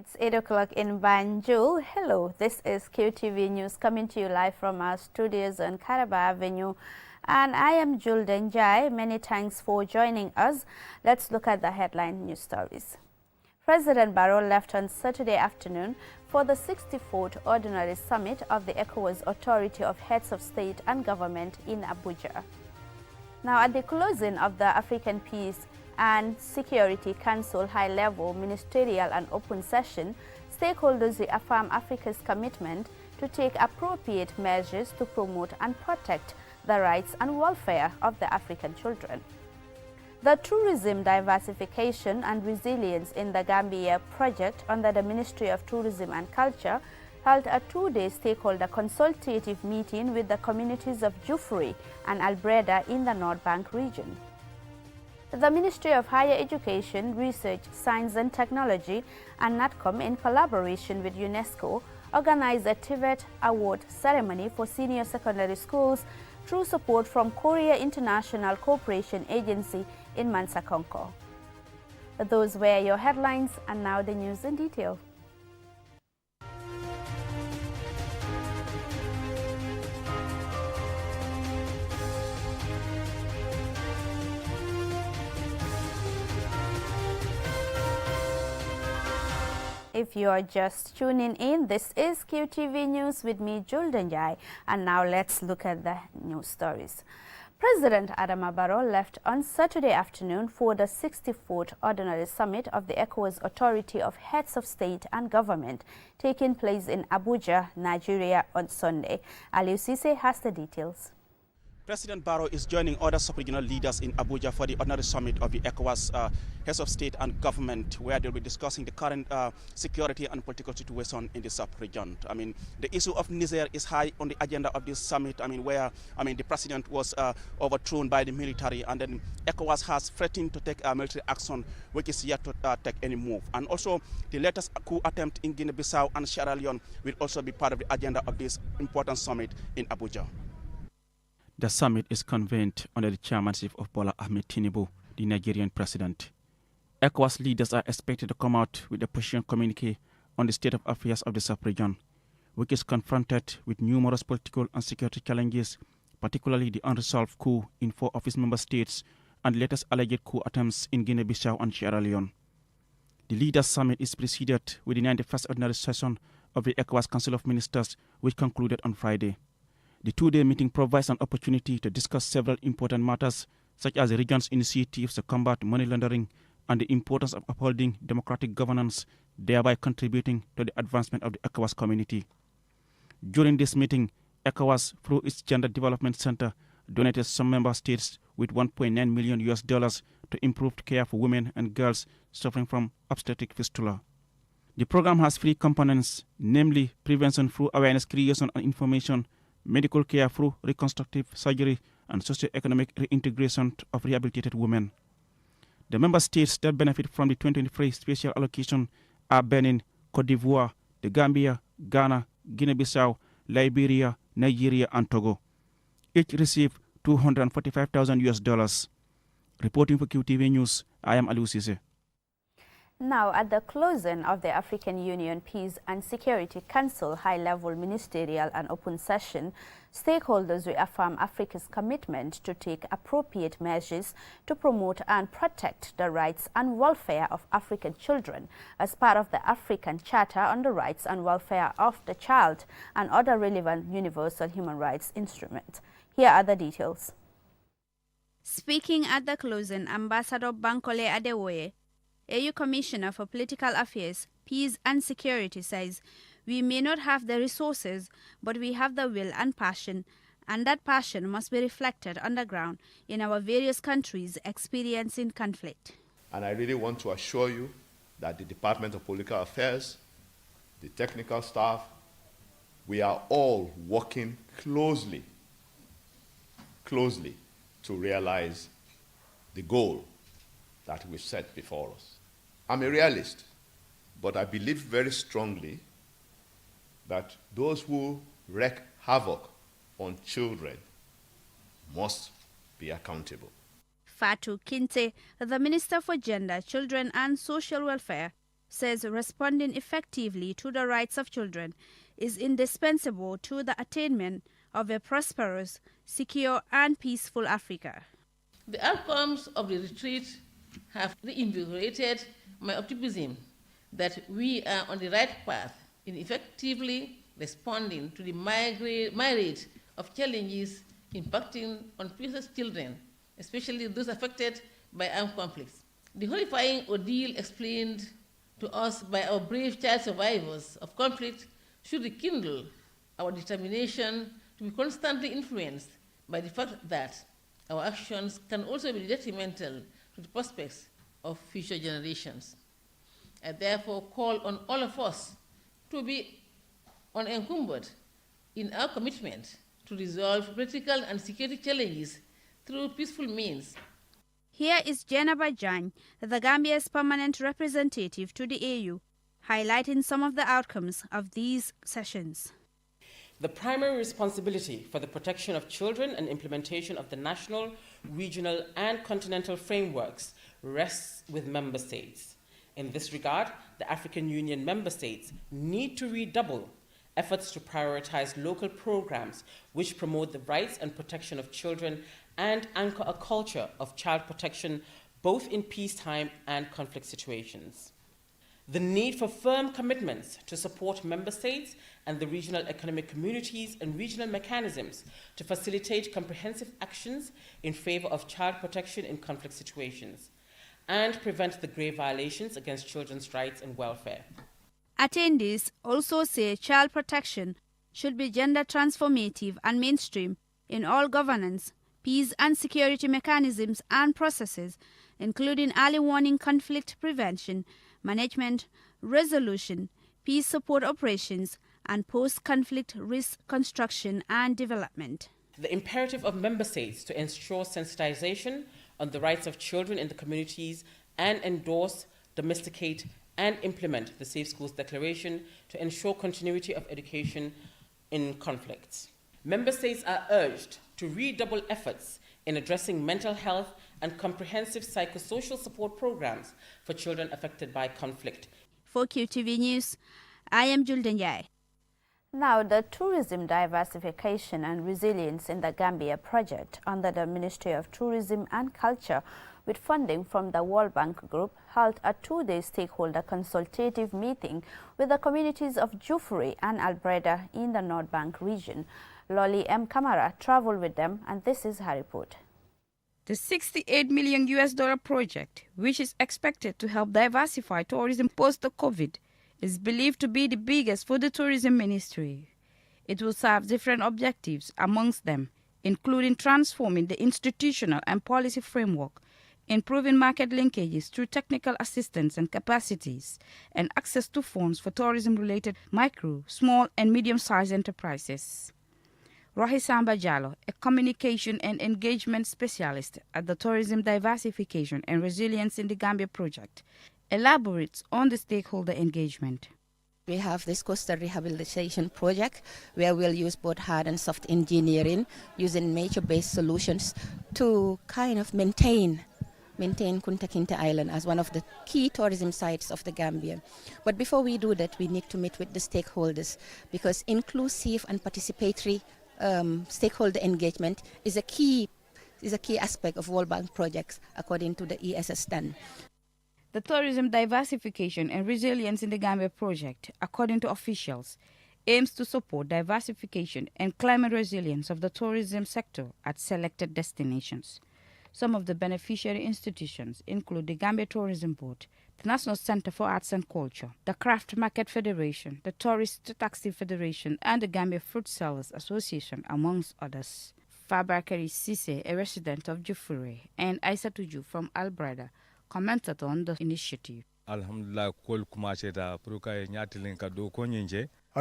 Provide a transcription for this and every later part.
It's 8 o'clock in Banjul. Hello, this is QTV News coming to you live from our studios on Karaba Avenue. And I am Jul Denjai. Many thanks for joining us. Let's look at the headline news stories. President Barrow left on Saturday afternoon for the 64th Ordinary Summit of the ECOWAS Authority of Heads of State and Government in Abuja. Now, at the closing of the African Peace and Security Council high-level ministerial and open session, stakeholders reaffirm Africa's commitment to take appropriate measures to promote and protect the rights and welfare of the African children. The Tourism Diversification and Resilience in the Gambia project under the Ministry of Tourism and Culture held a two-day stakeholder consultative meeting with the communities of Jufuri and Albreda in the North Bank region. The Ministry of Higher Education, Research, Science and Technology and NATCOM, in collaboration with UNESCO, organized a TVET Award ceremony for senior secondary schools through support from Korea International Cooperation Agency in Mansakonko. Those were your headlines, and now the news in detail. If you are just tuning in, this is QTV News with me, Jul Denjai, and now let's look at the news stories. President Adama Barrow left on Saturday afternoon for the 64th Ordinary Summit of the ECOWAS Authority of Heads of State and Government, taking place in Abuja, Nigeria on Sunday. Aliou Cisse has the details. President Barrow is joining other sub-regional leaders in Abuja for the ordinary summit of the ECOWAS Heads of State and Government, where they'll be discussing the current security and political situation in the sub-region. I mean, the issue of Niger is high on the agenda of this summit, where the president was overthrown by the military, and then ECOWAS has threatened to take military action, which is yet to take any move. And also, the latest coup attempt in Guinea-Bissau and Sierra Leone will also be part of the agenda of this important summit in Abuja. The summit is convened under the chairmanship of Bola Ahmed Tinubu, the Nigerian president. ECOWAS leaders are expected to come out with a position communique on the state of affairs of the sub-region, which is confronted with numerous political and security challenges, particularly the unresolved coup in 4 of its member states and the latest alleged coup attempts in Guinea-Bissau and Sierra Leone. The leaders' summit is preceded with the 91st ordinary session of the ECOWAS Council of Ministers, which concluded on Friday. The two-day meeting provides an opportunity to discuss several important matters, such as the region's initiatives to combat money laundering and the importance of upholding democratic governance, thereby contributing to the advancement of the ECOWAS community. During this meeting, ECOWAS, through its Gender Development Center, donated some member states with $1.9 million to improve care for women and girls suffering from obstetric fistula. The program has 3 components, namely prevention through awareness creation and information, medical care through reconstructive surgery, and socio-economic reintegration of rehabilitated women. The member states that benefit from the 2023 special allocation are Benin, Cote d'Ivoire, the Gambia, Ghana, Guinea-Bissau, Liberia, Nigeria, and Togo. Each received $245,000. Reporting for QTV News, I am Aliou Cisse. Now, at the closing of the African Union Peace and Security Council high-level ministerial and open session, stakeholders reaffirm Africa's commitment to take appropriate measures to promote and protect the rights and welfare of African children as part of the African Charter on the Rights and Welfare of the Child and other relevant universal human rights instruments. Here are the details. Speaking at the closing, Ambassador Bankole Adewoye, AU Commissioner for Political Affairs, Peace and Security, says, "We may not have the resources, but we have the will and passion, and that passion must be reflected on the ground in our various countries experiencing conflict." And I really want to assure you that the Department of Political Affairs, the technical staff, we are all working closely to realize the goal that we've set before us. I'm a realist, but I believe very strongly that those who wreak havoc on children must be accountable. Fatou Kinte, the Minister for Gender, Children and Social Welfare, says responding effectively to the rights of children is indispensable to the attainment of a prosperous, secure and peaceful Africa. The outcomes of the retreat have reinvigorated my optimism that we are on the right path in effectively responding to the myriad of challenges impacting on precious children, especially those affected by armed conflicts. The horrifying ordeal explained to us by our brave child survivors of conflict should rekindle our determination to be constantly influenced by the fact that our actions can also be detrimental to the prospects of future generations. I therefore call on all of us to be unencumbered in our commitment to resolve political and security challenges through peaceful means. Here is Jenaba Jan, the Gambia's permanent representative to the AU, highlighting some of the outcomes of these sessions. The primary responsibility for the protection of children and implementation of the national, regional, and continental frameworks rests with member states. In this regard, the African Union member states need to redouble efforts to prioritize local programs which promote the rights and protection of children and anchor a culture of child protection both in peacetime and conflict situations. The need for firm commitments to support member states and the regional economic communities and regional mechanisms to facilitate comprehensive actions in favor of child protection in conflict situations and prevent the grave violations against children's rights and welfare. Attendees also say child protection should be gender transformative and mainstream in all governance, peace and security mechanisms and processes, including early warning, conflict prevention, management, resolution, peace support operations, and post-conflict risk construction and development. The imperative of member states to ensure sensitization on the rights of children in the communities and endorse, domesticate, and implement the Safe Schools Declaration to ensure continuity of education in conflicts. Member states are urged to redouble efforts in addressing mental health and comprehensive psychosocial support programs for children affected by conflict. For QTV News, I am Julden Yai. Now, the Tourism Diversification and Resilience in the Gambia project under the Ministry of Tourism and Culture, with funding from the World Bank Group, held a two-day stakeholder consultative meeting with the communities of Jufureh and Albreda in the North Bank region. Lolly M. Kamara traveled with them, and this is her report. The $68 million project, which is expected to help diversify tourism post-COVID, is believed to be the biggest for the tourism ministry. It will serve different objectives, amongst them including transforming the institutional and policy framework, improving market linkages through technical assistance and capacities, and access to funds for tourism-related micro, small and medium-sized enterprises. Rohi Samba Jallo, a communication and engagement specialist at the Tourism Diversification and Resilience in the Gambia project, elaborates on the stakeholder engagement. We have this coastal rehabilitation project where we'll use both hard and soft engineering using nature-based solutions to kind of maintain Kunta Kinte Island as one of the key tourism sites of the Gambia. But before we do that, we need to meet with the stakeholders, because inclusive and participatory stakeholder engagement is a key aspect of World Bank projects according to the ESS stand. The Tourism Diversification and Resilience in the Gambia project, according to officials, aims to support diversification and climate resilience of the tourism sector at selected destinations. Some of the beneficiary institutions include the Gambia Tourism Board, the National Center for Arts and Culture, the Craft Market Federation, the Tourist Taxi Federation, and the Gambia Fruit Sellers Association, amongst others. Fabakari Sise, a resident of Jufureh, and Aisatuju from Albreda, commented on the initiative. I'd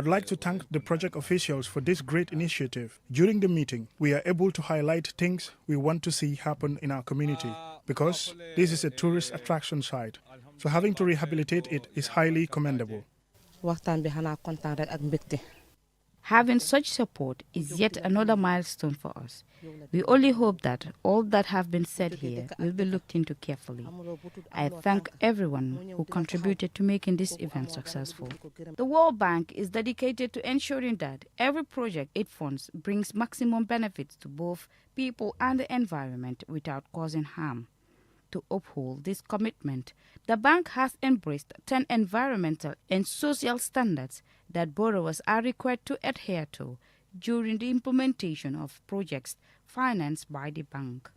like to thank the project officials for this great initiative. During the meeting, we are able to highlight things we want to see happen in our community, because this is a tourist attraction site. So having to rehabilitate it is highly commendable. Having such support is yet another milestone for us. We only hope that all that have been said here will be looked into carefully. I thank everyone who contributed to making this event successful. The World Bank is dedicated to ensuring that every project it funds brings maximum benefits to both people and the environment without causing harm. To uphold this commitment, the bank has embraced 10 environmental and social standards that borrowers are required to adhere to during the implementation of projects financed by the bank.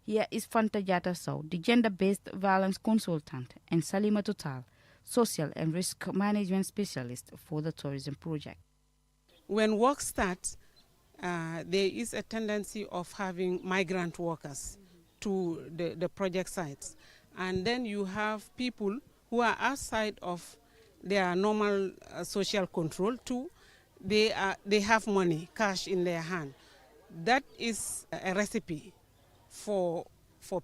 Here is Fanta Jata Sow, the gender-based violence consultant, and Salima Total, social and risk management specialist for the tourism project. When work starts, there is a tendency of having migrant workers to the project sites. And then you have people who are outside of their normal social control too. They have money, cash in their hand. That is a recipe for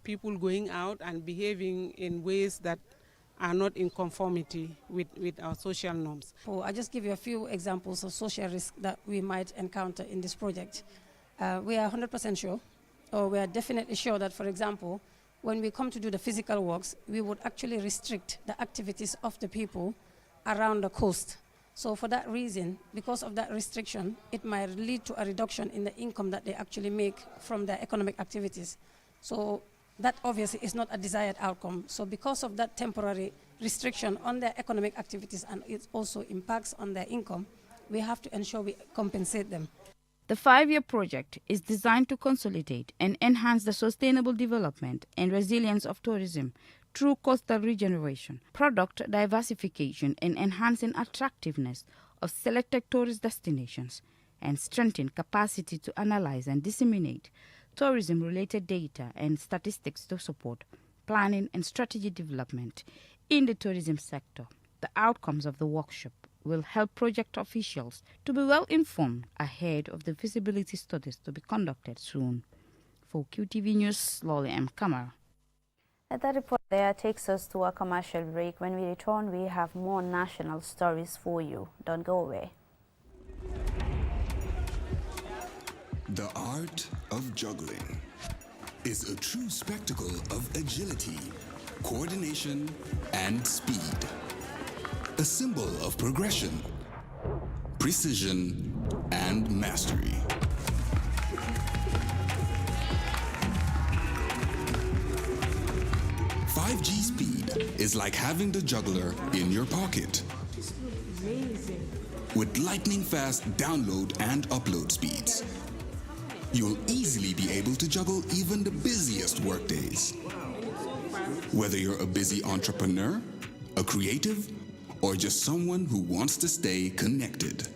people going out and behaving in ways that are not in conformity with our social norms. I'll just give you a few examples of social risk that we might encounter in this project. We are 100% sure, or we are definitely sure that, for example, when we come to do the physical works, we would actually restrict the activities of the people around the coast. So for that reason, because of that restriction, it might lead to a reduction in the income that they actually make from their economic activities. So that obviously is not a desired outcome. So because of that temporary restriction on their economic activities, and it also impacts on their income, we have to ensure we compensate them. The 5-year project is designed to consolidate and enhance the sustainable development and resilience of tourism through coastal regeneration, product diversification, and enhancing attractiveness of selected tourist destinations, and strengthen capacity to analyze and disseminate tourism-related data and statistics to support planning and strategy development in the tourism sector. The outcomes of the workshop will help project officials to be well informed ahead of the feasibility studies to be conducted soon. For QTV News, Lolly M. Kamara. That report there takes us to a commercial break. When we return, we have more national stories for you. Don't go away. The art of juggling is a true spectacle of agility, coordination, and speed. A symbol of progression, precision, and mastery. "5G speed is like having the juggler in your pocket. With lightning-fast download and upload speeds, you'll easily be able to juggle even the busiest workdays. Whether you're a busy entrepreneur, a creative, or just someone who wants to stay connected,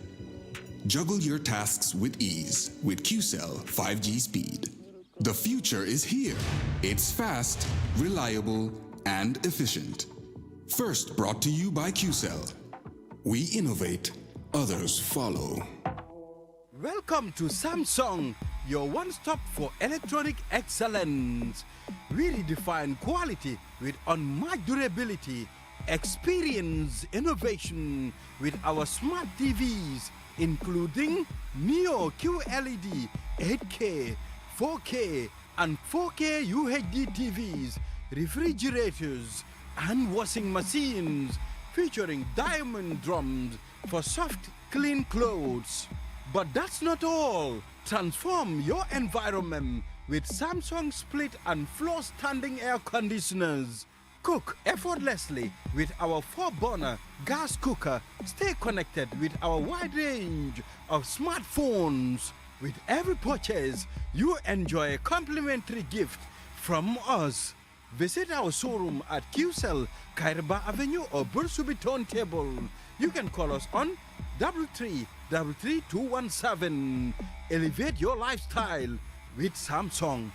juggle your tasks with ease with QCell 5G speed. The future is here. It's fast, reliable, and efficient. First brought to you by QCell. We innovate, others follow. Welcome to Samsung, your one-stop for electronic excellence. We redefine quality with unmatched durability. Experience innovation with our smart TVs, including Neo QLED 8K, 4K, and 4K UHD TVs, refrigerators, and washing machines, featuring diamond drums for soft, clean clothes. But that's not all. Transform your environment with Samsung split and floor standing air conditioners. Cook effortlessly with our 4-burner gas cooker. Stay connected with our wide range of smartphones. With every purchase, you enjoy a complimentary gift from us. Visit our showroom at QCell, Kairaba Avenue or Bursubi Turntable. You can call us on 3333217. Elevate your lifestyle with Samsung.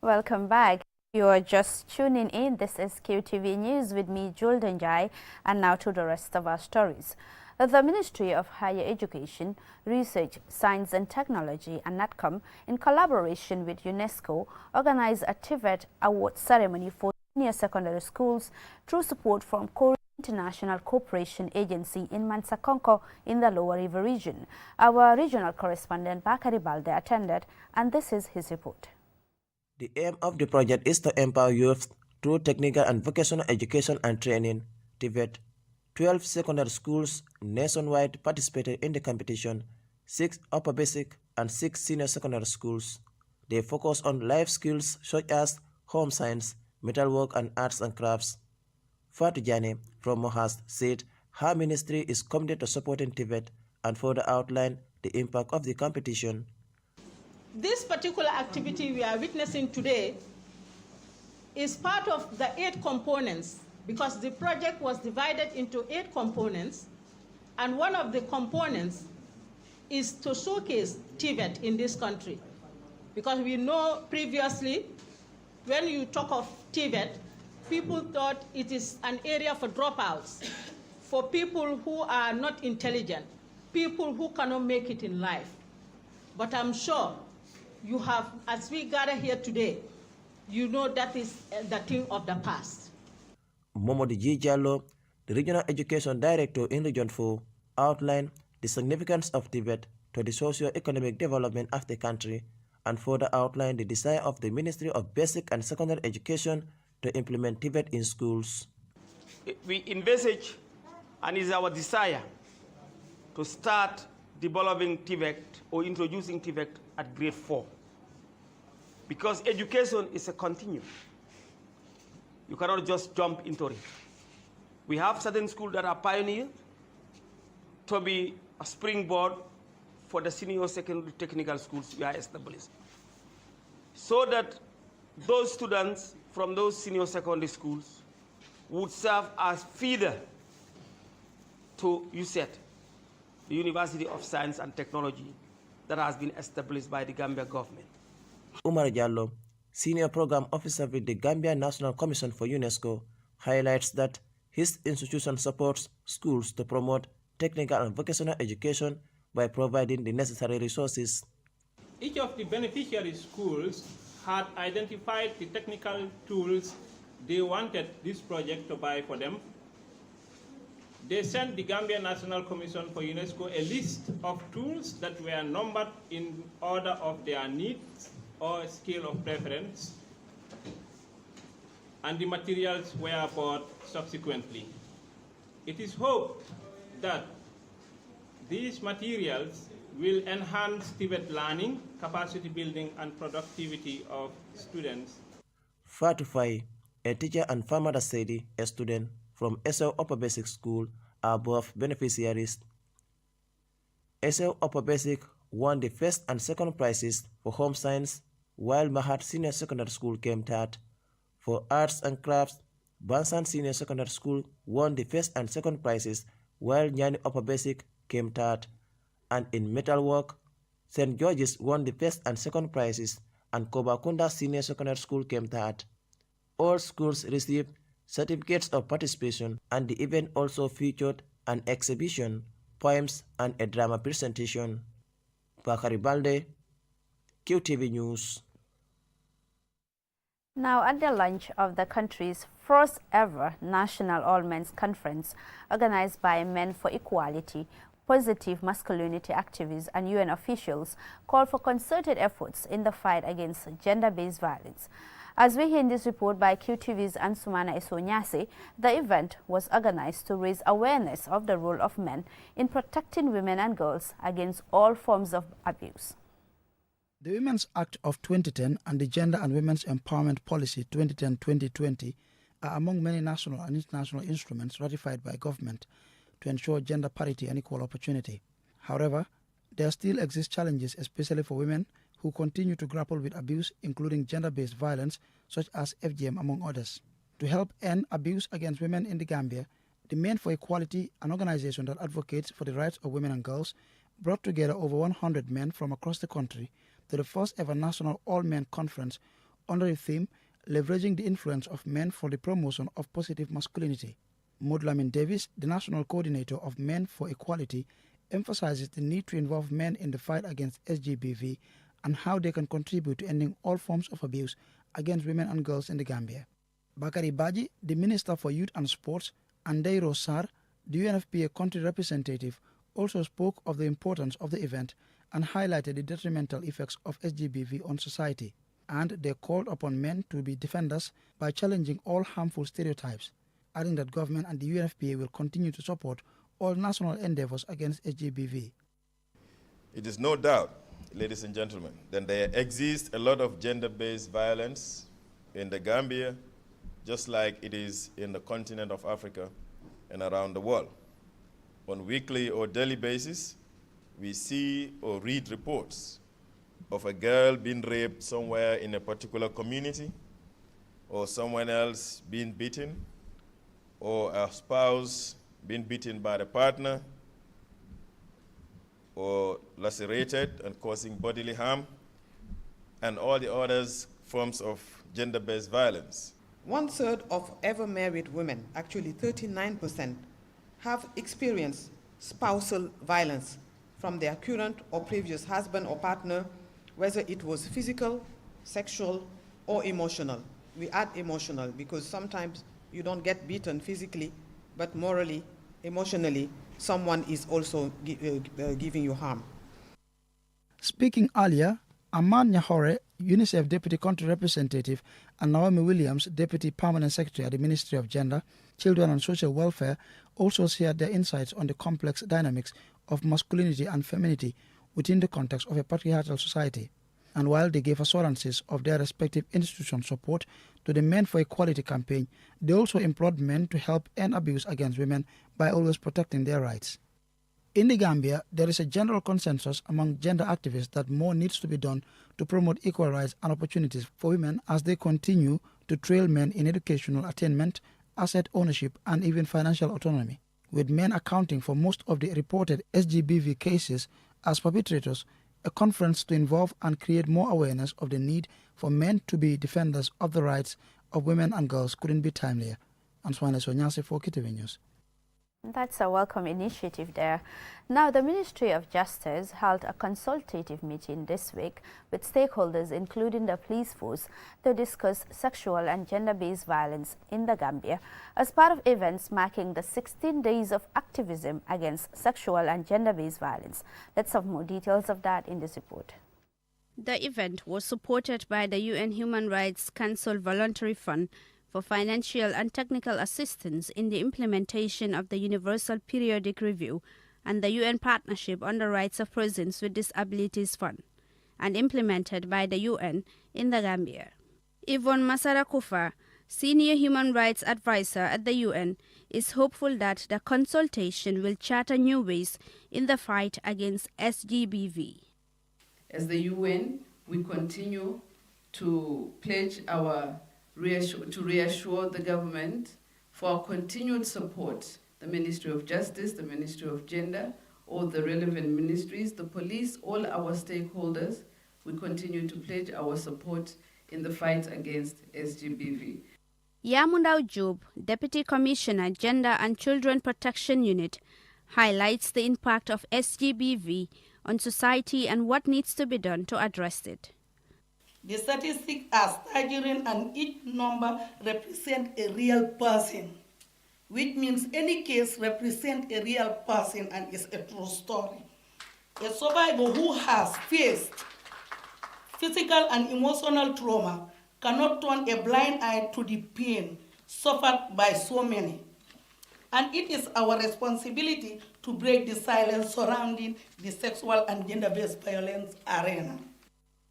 Welcome back. You are just tuning in. This is QTV News with me, Juldenjai, and now to the rest of our stories. The Ministry of Higher Education, Research, Science and Technology and NATCOM, in collaboration with UNESCO, organized a TVET award ceremony for senior secondary schools through support from Korea International Cooperation Agency in Mansakonko in the Lower River region. Our regional correspondent Bakari Balde attended, and this is his report. The aim of the project is to empower youth through technical and vocational education and training. TVET. 12 secondary schools nationwide participated in the competition, 6 upper basic and 6 senior secondary schools. They focus on life skills such as home science, metalwork and arts and crafts. Fatou Jane from Mohas said her ministry is committed to supporting TVET and further outline the impact of the competition. This particular activity we are witnessing today is part of the 8 components, because the project was divided into 8 components, and one of the components is to showcase TVET in this country. Because we know previously, when you talk of TVET, people thought it is an area for dropouts, for people who are not intelligent, people who cannot make it in life. But I'm sure you have, as we gather here today, you know that is the thing of the past. Momodi G. Jallo, the Regional Education Director in Region 4, outlined the significance of TVET to the socio-economic development of the country and further outlined the desire of the Ministry of Basic and Secondary Education to implement TVET in schools. We envisage, and is our desire, to start developing TVET or introducing TVET at grade 4. Because education is a continuum. You cannot just jump into it. We have certain schools that are pioneers to be a springboard for the senior secondary technical schools we are established. So that those students from those senior secondary schools would serve as feeder to USET, the University of Science and Technology that has been established by the Gambia government. Umar Jallo, Senior Program Officer with the Gambia National Commission for UNESCO, highlights that his institution supports schools to promote technical and vocational education by providing the necessary resources. Each of the beneficiary schools had identified the technical tools they wanted this project to buy for them. They sent the Gambia National Commission for UNESCO a list of tools that were numbered in order of their needs or scale of preference, and the materials were bought subsequently. It is hoped that these materials will enhance TVET learning, capacity building, and productivity of students. Fatou Faye, a teacher, and Famada Sedi, a student from SL Upper Basic School, are both beneficiaries. SL Upper Basic won the first and second prizes for home science, while Mahat Senior Secondary School came third. For arts and crafts, Bansan Senior Secondary School won the first and second prizes, while Nyani Upper Basic came third. And in metalwork, St. George's won the first and second prizes, and Kobakunda Senior Secondary School came third. All schools received certificates of participation, and the event also featured an exhibition, poems, and a drama presentation. Bakari Balde, QTV News. Now, at the launch of the country's first ever National All Men's Conference, organized by Men for Equality, positive masculinity activists and UN officials called for concerted efforts in the fight against gender-based violence. As we hear in this report by QTV's Ansumana Esonyase, the event was organized to raise awareness of the role of men in protecting women and girls against all forms of abuse. The Women's Act of 2010 and the Gender and Women's Empowerment Policy 2010-2020 are among many national and international instruments ratified by government to ensure gender parity and equal opportunity. However, there still exist challenges, especially for women who continue to grapple with abuse, including gender-based violence, such as FGM, among others. To help end abuse against women in the Gambia, the Men for Equality, an organization that advocates for the rights of women and girls, brought together over 100 men from across the country to the first ever National All-Men Conference under the theme, Leveraging the Influence of Men for the Promotion of Positive Masculinity. Mudlamin Davis, the National Coordinator of Men for Equality, emphasizes the need to involve men in the fight against SGBV and how they can contribute to ending all forms of abuse against women and girls in the Gambia. Bakari Baji, the Minister for Youth and Sports, and Dairo Sar, the UNFPA country representative, also spoke of the importance of the event and highlighted the detrimental effects of SGBV on society. And they called upon men to be defenders by challenging all harmful stereotypes, adding that government and the UNFPA will continue to support all national endeavors against SGBV. It is no doubt, ladies and gentlemen, that there exists a lot of gender-based violence in the Gambia, just like it is in the continent of Africa and around the world. On weekly or daily basis, we see or read reports of a girl being raped somewhere in a particular community, or someone else being beaten, or a spouse being beaten by the partner, or lacerated and causing bodily harm, and all the other forms of gender-based violence. 1/3 of ever married women, actually 39%, have experienced spousal violence from their current or previous husband or partner, whether it was physical, sexual, or emotional. We add emotional because sometimes you don't get beaten physically, but morally, emotionally, someone is also giving you harm. Speaking earlier, Aman Nyahore, UNICEF Deputy Country Representative, and Naomi Williams, Deputy Permanent Secretary at the Ministry of Gender, Children and Social Welfare, also shared their insights on the complex dynamics of masculinity and femininity within the context of a patriarchal society. And while they gave assurances of their respective institutions' support to the Men for Equality campaign, they also implored men to help end abuse against women by always protecting their rights. In the Gambia, there is a general consensus among gender activists that more needs to be done to promote equal rights and opportunities for women as they continue to trail men in educational attainment, asset ownership, and even financial autonomy, with men accounting for most of the reported SGBV cases as perpetrators. A conference to involve and create more awareness of the need for men to be defenders of the rights of women and girls couldn't be timelier. Answane Sonyase for KTV News. That's a welcome initiative there. Now, the Ministry of Justice held a consultative meeting this week with stakeholders, including the police force, to discuss sexual and gender-based violence in the Gambia as part of events marking the 16 days of activism against sexual and gender-based violence. Let's have more details of that in this report. The event was supported by the UN Human Rights Council Voluntary Fund for financial and technical assistance in the implementation of the Universal Periodic Review and the UN Partnership on the Rights of Persons with Disabilities Fund, and implemented by the UN in the Gambia. Yvonne Masara Kufa, Senior Human Rights Advisor at the UN, is hopeful that the consultation will charter new ways in the fight against SGBV. As the UN, we continue to pledge to reassure the government for continued support, the Ministry of Justice, the Ministry of Gender, all the relevant ministries, the police, all our stakeholders. We continue to pledge our support in the fight against SGBV. Yamundao Job, Deputy Commissioner, Gender and Children Protection Unit, highlights the impact of SGBV on society and what needs to be done to address it. The statistics are staggering and each number represents a real person, which means any case represents a real person and is a true story. A survivor who has faced physical and emotional trauma cannot turn a blind eye to the pain suffered by so many. And it is our responsibility to break the silence surrounding the sexual and gender-based violence arena.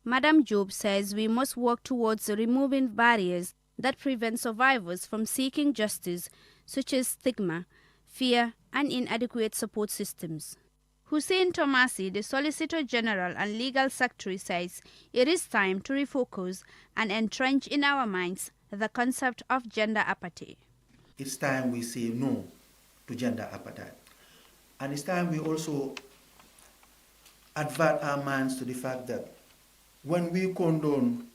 Madam Job says we must work towards removing barriers that prevent survivors from seeking justice, such as stigma, fear, and inadequate support systems. Hussein Tomasi, the Solicitor General and Legal Secretary, says it is time to refocus and entrench in our minds the concept of gender apathy. It's time we say no to gender appetite. And it's time we also advert our minds to the fact that when we condone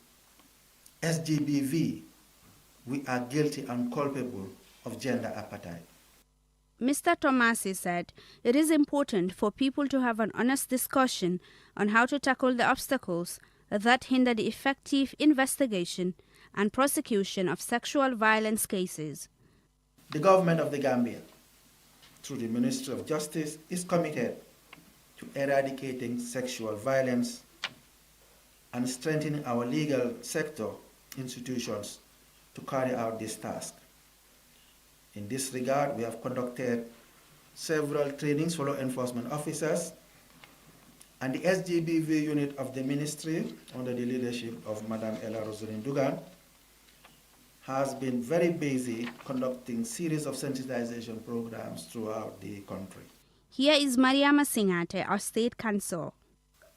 SGBV, we are guilty and culpable of gender appetite. Mr. Tomasi said it is important for people to have an honest discussion on how to tackle the obstacles that hinder the effective investigation and prosecution of sexual violence cases. The government of the Gambia, through the Ministry of Justice, is committed to eradicating sexual violence and strengthening our legal sector institutions to carry out this task. In this regard, we have conducted several trainings for law enforcement officers, and the SGBV unit of the ministry, under the leadership of Madam Ella Rosalyn Dugan, has been very busy conducting series of sensitization programs throughout the country. Here is Mariama Singate, our state council.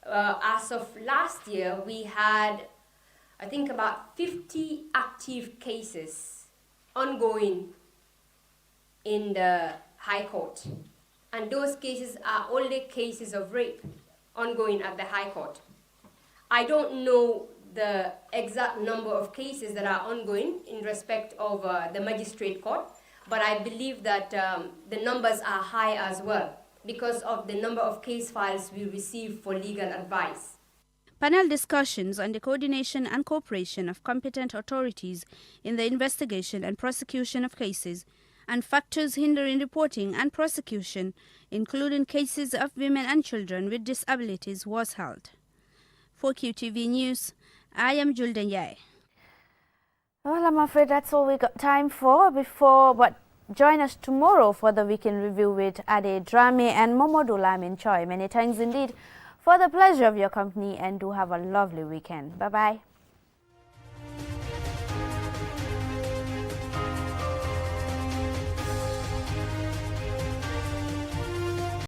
As of last year, we had, I think, about 50 active cases ongoing in the High Court. And those cases are only cases of rape ongoing at the High Court. I don't know the exact number of cases that are ongoing in respect of the Magistrate Court, but I believe that the numbers are high as well because of the number of case files we receive for legal advice. Panel discussions on the coordination and cooperation of competent authorities in the investigation and prosecution of cases and factors hindering reporting and prosecution, including cases of women and children with disabilities, was held. For QTV News, I am Julden Yai. Well, I'm afraid that's all we got time for. But join us tomorrow for the Weekend Review with Ade Drame and Momodou Lamin Choi. Many thanks indeed for the pleasure of your company, and do have a lovely weekend. Bye-bye.